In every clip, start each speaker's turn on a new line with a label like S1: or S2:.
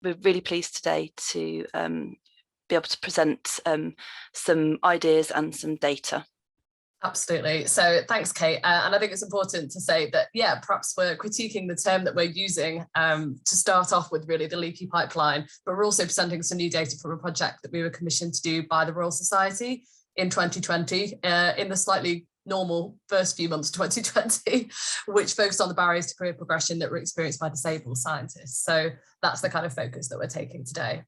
S1: we're really pleased today to be able to present some ideas and some data.
S2: Absolutely. So thanks, Kate. And I think it's important to say that, yeah, perhaps we're critiquing the term that we're using to start off with, really, the leaky pipeline, but we're also presenting some new data from a project that we were commissioned to do by the Royal Society in 2020, in the slightly normal first few months of 2020, which focused on the barriers to career progression that were experienced by disabled scientists. So that's the kind of focus that we're taking today.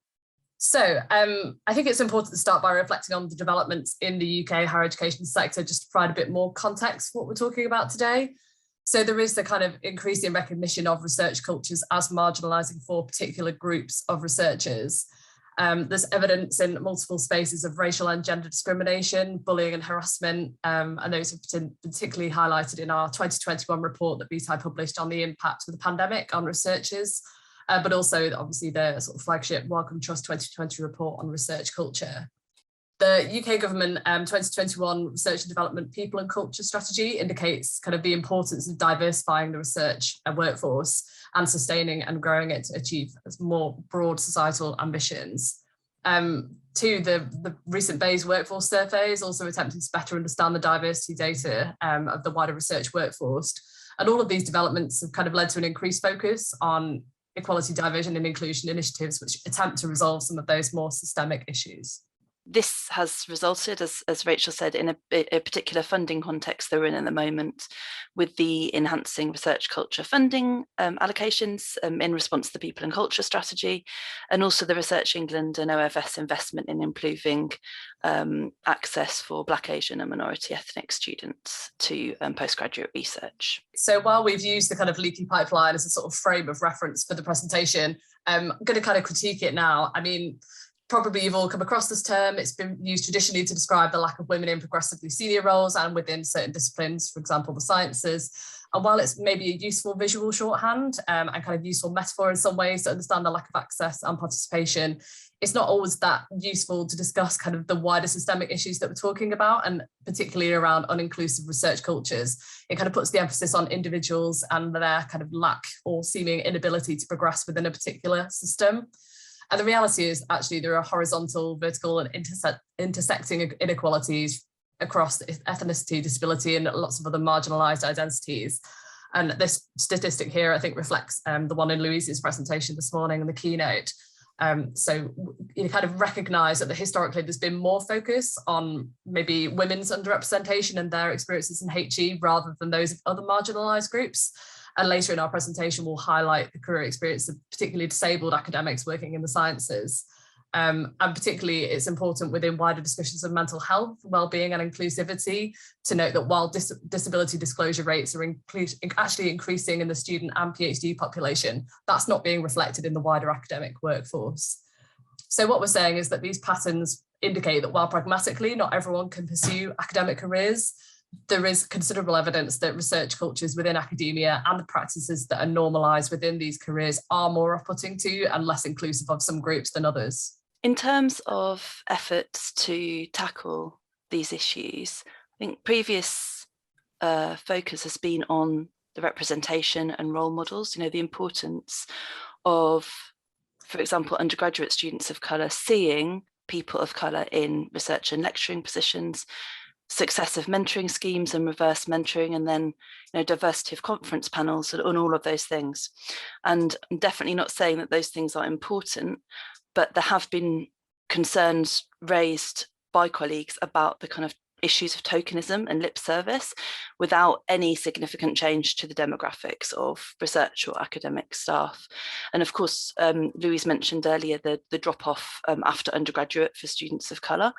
S2: So I think it's important to start by reflecting on the developments in the UK higher education sector, just to provide a bit more context for what we're talking about today. So there is the kind of increasing recognition of research cultures as marginalising for particular groups of researchers. There's evidence in multiple spaces of racial and gender discrimination, bullying and harassment, and those have been particularly highlighted in our 2021 report that Vitae published on the impact of the pandemic on researchers. But also, obviously, the sort of flagship Wellcome Trust 2020 report on research culture. The UK government 2021 Research and Development People and Culture Strategy indicates kind of the importance of diversifying the research workforce and sustaining and growing it to achieve more broad societal ambitions. The recent Bayes workforce survey is also attempting to better understand the diversity data of the wider research workforce. And all of these developments have kind of led to an increased focus on equality, diversion and inclusion initiatives which attempt to resolve some of those more systemic issues.
S1: This has resulted, as Rachel said, in a particular funding context that we're in at the moment, with the enhancing research culture funding allocations in response to the People and Culture Strategy, and also the Research England and OFS investment in improving access for Black, Asian and minority ethnic students to postgraduate research.
S2: So while we've used the kind of leaky pipeline as a sort of frame of reference for the presentation, I'm going to kind of critique it now. I mean, probably you've all come across this term. It's been used traditionally to describe the lack of women in progressively senior roles and within certain disciplines, for example, the sciences. And while it's maybe a useful visual shorthand and kind of useful metaphor in some ways to understand the lack of access and participation, it's not always that useful to discuss kind of the wider systemic issues that we're talking about, and particularly around uninclusive research cultures. It kind of puts the emphasis on individuals and their kind of lack or seeming inability to progress within a particular system. And the reality is actually there are horizontal, vertical and intersecting inequalities across ethnicity, disability and lots of other marginalised identities. And this statistic here, I think, reflects the one in Louise's presentation this morning in the keynote. So you kind of recognise that historically there's been more focus on maybe women's underrepresentation and their experiences in HE rather than those of other marginalised groups. And later in our presentation, we'll highlight the career experience of particularly disabled academics working in the sciences. And particularly it's important within wider discussions of mental health, wellbeing and inclusivity to note that while disability disclosure rates are actually increasing in the student and PhD population, that's not being reflected in the wider academic workforce. So what we're saying is that these patterns indicate that while pragmatically not everyone can pursue academic careers, there is considerable evidence that research cultures within academia and the practices that are normalised within these careers are more off-putting to and less inclusive of some groups than others.
S1: In terms of efforts to tackle these issues, I think previous focus has been on the representation and role models, the importance of, for example, undergraduate students of colour seeing people of colour in research and lecturing positions, successive mentoring schemes and reverse mentoring, and then diversity of conference panels and all of those things. And I'm definitely not saying that those things are important, but there have been concerns raised by colleagues about the kind of issues of tokenism and lip service without any significant change to the demographics of research or academic staff. And of course, Louise mentioned earlier the drop-off after undergraduate for students of colour.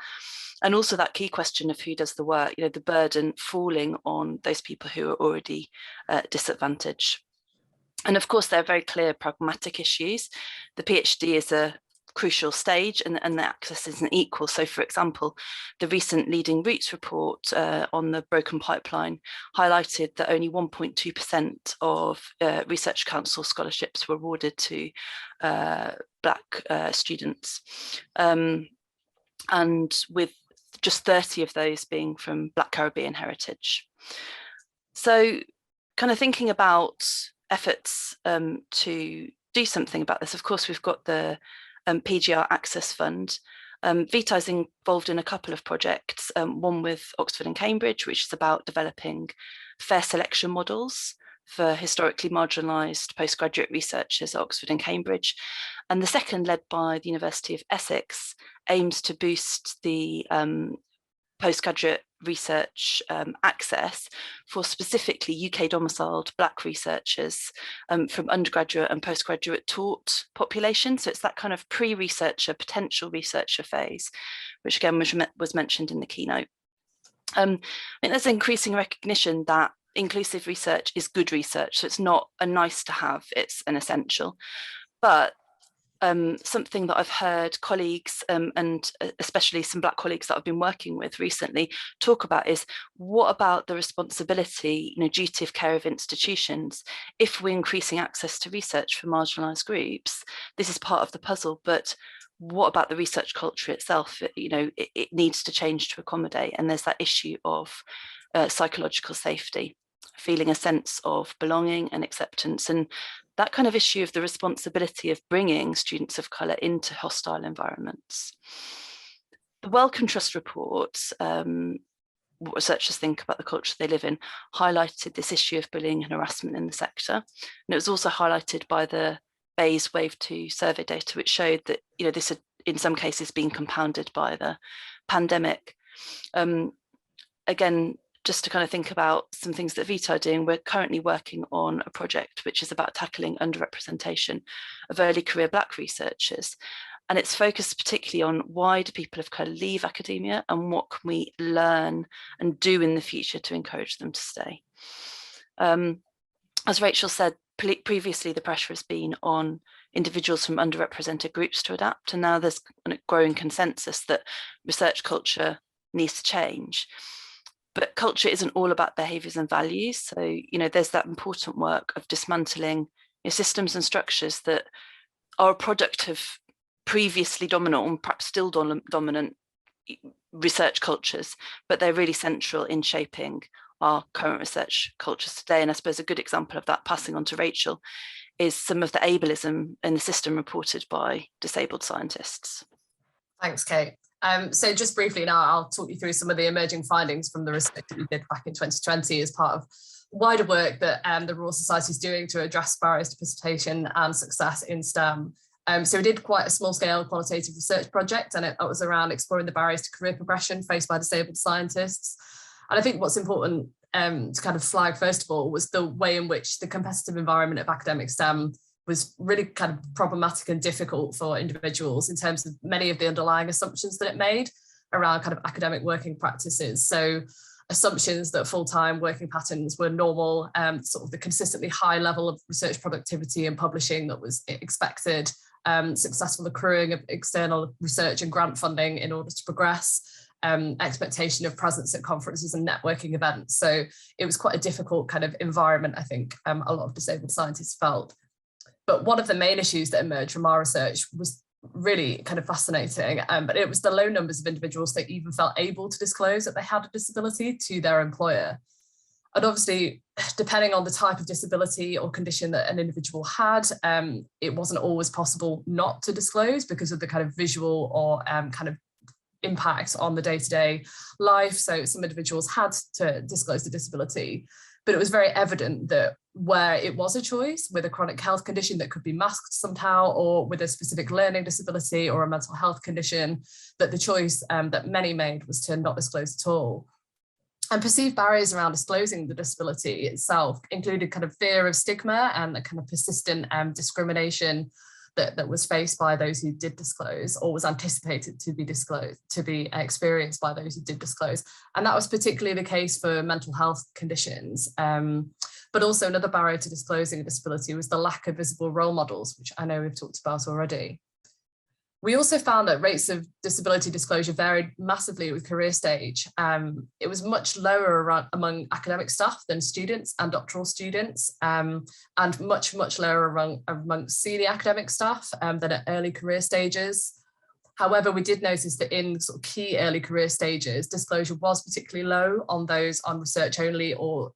S1: And also that key question of who does the work, the burden falling on those people who are already disadvantaged. And of course, there are very clear pragmatic issues. The PhD is a crucial stage and the access isn't equal. So for example, the recent Leading Roots report on the broken pipeline highlighted that only 1.2% of Research Council scholarships were awarded to Black students. And with just 30 of those being from Black Caribbean heritage. So kind of thinking about efforts to do something about this. Of course, we've got the PGR Access Fund. Vitae is involved in a couple of projects, one with Oxford and Cambridge, which is about developing fair selection models for historically marginalised postgraduate researchers at Oxford and Cambridge. And the second, led by the University of Essex, aims to boost the postgraduate research access for specifically UK domiciled Black researchers from undergraduate and postgraduate taught population. So it's that kind of pre-researcher, potential researcher phase, which again was mentioned in the keynote. I think there's increasing recognition that inclusive research is good research. So it's not a nice to have, it's an essential. But something that I've heard colleagues and especially some Black colleagues that I've been working with recently talk about is, what about the responsibility, duty of care of institutions? If we're increasing access to research for marginalised groups, this is part of the puzzle, but what about the research culture itself? It needs to change to accommodate. And there's that issue of psychological safety, feeling a sense of belonging and acceptance, and that kind of issue of the responsibility of bringing students of colour into hostile environments. The Wellcome Trust report, what researchers think about the culture they live in, highlighted this issue of bullying and harassment in the sector. And it was also highlighted by the Bayes Wave 2 survey data, which showed that this had in some cases been compounded by the pandemic. Again, just to kind of think about some things that Vitae are doing, we're currently working on a project which is about tackling underrepresentation of early career Black researchers. And it's focused particularly on why do people of colour leave academia and what can we learn and do in the future to encourage them to stay. As Rachel said, previously the pressure has been on individuals from underrepresented groups to adapt, and now there's a growing consensus that research culture needs to change. But culture isn't all about behaviours and values. So, there's that important work of dismantling systems and structures that are a product of previously dominant and perhaps still dominant research cultures, but they're really central in shaping our current research cultures today. And I suppose a good example of that, passing on to Rachel, is some of the ableism in the system reported by disabled scientists.
S2: Thanks, Kate. So just briefly now, I'll talk you through some of the emerging findings from the research that we did back in 2020 as part of wider work that the Royal Society is doing to address barriers to participation and success in STEM. So we did quite a small-scale qualitative research project, and it was around exploring the barriers to career progression faced by disabled scientists. And I think what's important to kind of flag, first of all, was the way in which the competitive environment of academic STEM was really kind of problematic and difficult for individuals in terms of many of the underlying assumptions that it made around kind of academic working practices. So assumptions that full-time working patterns were normal, sort of the consistently high level of research productivity and publishing that was expected, successful accruing of external research and grant funding in order to progress, expectation of presence at conferences and networking events. So it was quite a difficult kind of environment, I think, a lot of disabled scientists felt. But one of the main issues that emerged from our research was really kind of fascinating, but it was the low numbers of individuals that even felt able to disclose that they had a disability to their employer. And obviously, depending on the type of disability or condition that an individual had, it wasn't always possible not to disclose because of the kind of visual or kind of impact on the day-to-day life. So some individuals had to disclose the disability, but it was very evident that where it was a choice with a chronic health condition that could be masked somehow, or with a specific learning disability or a mental health condition, that the choice that many made was to not disclose at all. And perceived barriers around disclosing the disability itself included kind of fear of stigma and the kind of persistent discrimination that was faced by those who did disclose, or was anticipated to be disclosed, to be experienced by those who did disclose. And that was particularly the case for mental health conditions. But also another barrier to disclosing a disability was the lack of visible role models, which I know we've talked about already. We also found that rates of disability disclosure varied massively with career stage. It was much lower among academic staff than students and doctoral students, and much, much lower amongst senior academic staff than at early career stages. However, we did notice that in sort of key early career stages, disclosure was particularly low on those on research only or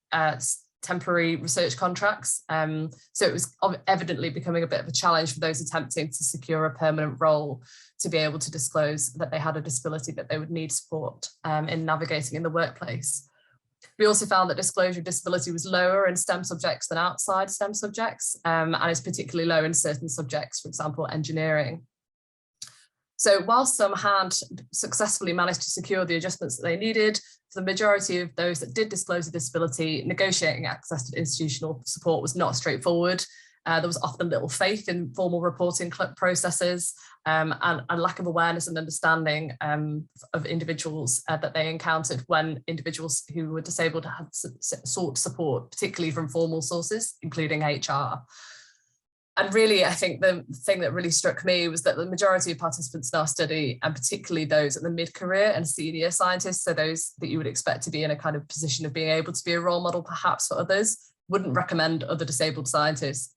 S2: temporary research contracts. So it was evidently becoming a bit of a challenge for those attempting to secure a permanent role to be able to disclose that they had a disability that they would need support in navigating in the workplace. We also found that disclosure of disability was lower in STEM subjects than outside STEM subjects, and is particularly low in certain subjects, for example, engineering. So whilst some had successfully managed to secure the adjustments that they needed, for the majority of those that did disclose a disability, negotiating access to institutional support was not straightforward. There was often little faith in formal reporting processes, and lack of awareness and understanding of individuals that they encountered when individuals who were disabled had sought support, particularly from formal sources, including HR. And really, I think the thing that really struck me was that the majority of participants in our study, and particularly those at the mid-career and senior scientists, so those that you would expect to be in a kind of position of being able to be a role model perhaps for others, wouldn't recommend other disabled scientists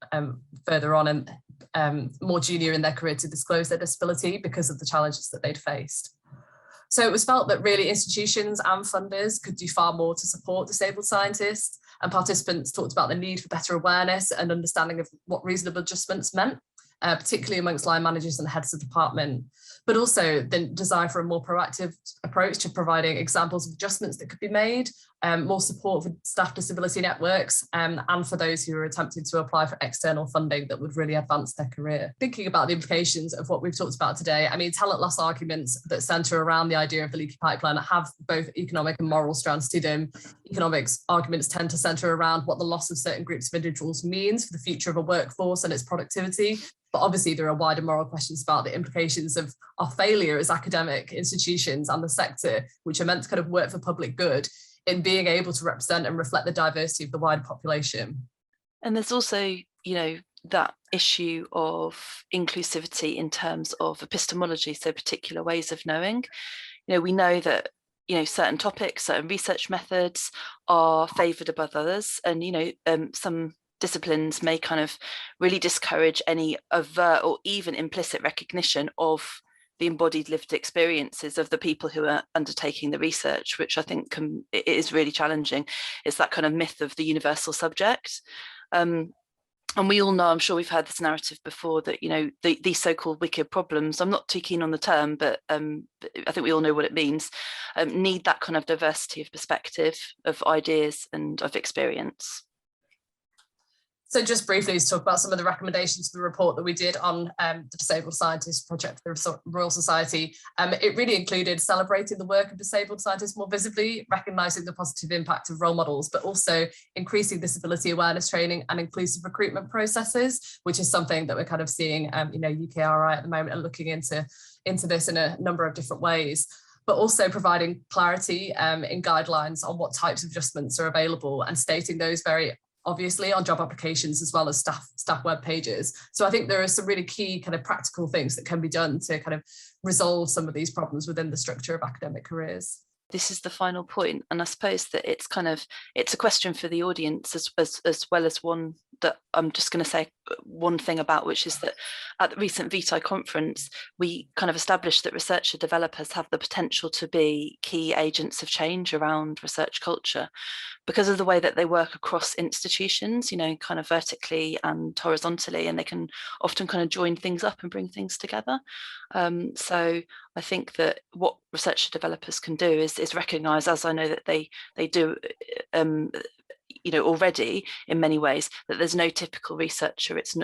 S2: further on and more junior in their career to disclose their disability because of the challenges that they'd faced. So it was felt that really institutions and funders could do far more to support disabled scientists, and participants talked about the need for better awareness and understanding of what reasonable adjustments meant, particularly amongst line managers and heads of department, but also the desire for a more proactive approach to providing examples of adjustments that could be made, more support for staff disability networks, and for those who are attempting to apply for external funding that would really advance their career. Thinking about the implications of what we've talked about today, I mean, talent loss arguments that centre around the idea of the leaky pipeline have both economic and moral strands to them. Economics arguments tend to centre around what the loss of certain groups of individuals means for the future of a workforce and its productivity. But obviously there are wider moral questions about the implications of our failure as academic institutions and the sector, which are meant to kind of work for public good, in being able to represent and reflect the diversity of the wider population.
S1: And there's also, that issue of inclusivity in terms of epistemology, so particular ways of knowing. We know that certain topics, certain research methods are favoured above others, and some disciplines may kind of really discourage any overt or even implicit recognition of the embodied lived experiences of the people who are undertaking the research, which I think it is really challenging. It's that kind of myth of the universal subject. And we all know, I'm sure we've heard this narrative before, that, these so-called wicked problems, I'm not too keen on the term, but I think we all know what it means, need that kind of diversity of perspective, of ideas and of experience.
S2: So just briefly to talk about some of the recommendations for the report that we did on the Disabled Scientists Project for the Royal Society. It really included celebrating the work of disabled scientists more visibly, recognising the positive impact of role models, but also increasing disability awareness training and inclusive recruitment processes, which is something that we're kind of seeing, UKRI at the moment are looking into this in a number of different ways, but also providing clarity in guidelines on what types of adjustments are available and stating those very obviously on job applications as well as staff web pages. So I think there are some really key kind of practical things that can be done to kind of resolve some of these problems within the structure of academic careers.
S1: This is the final point, and I suppose that it's a question for the audience as well as one that I'm just going to say one thing about, which is that at the recent Vitae conference, we kind of established that researcher developers have the potential to be key agents of change around research culture because of the way that they work across institutions, kind of vertically and horizontally, and they can often kind of join things up and bring things together. So I think that what researcher developers can do is recognise, as I know that they do already in many ways, that there's no typical researcher. It's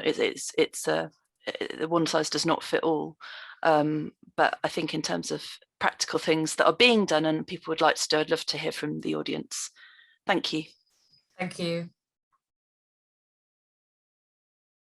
S1: one size does not fit all. But I think in terms of practical things that are being done and people would like to do, I'd love to hear from the audience. Thank you.
S2: Thank you.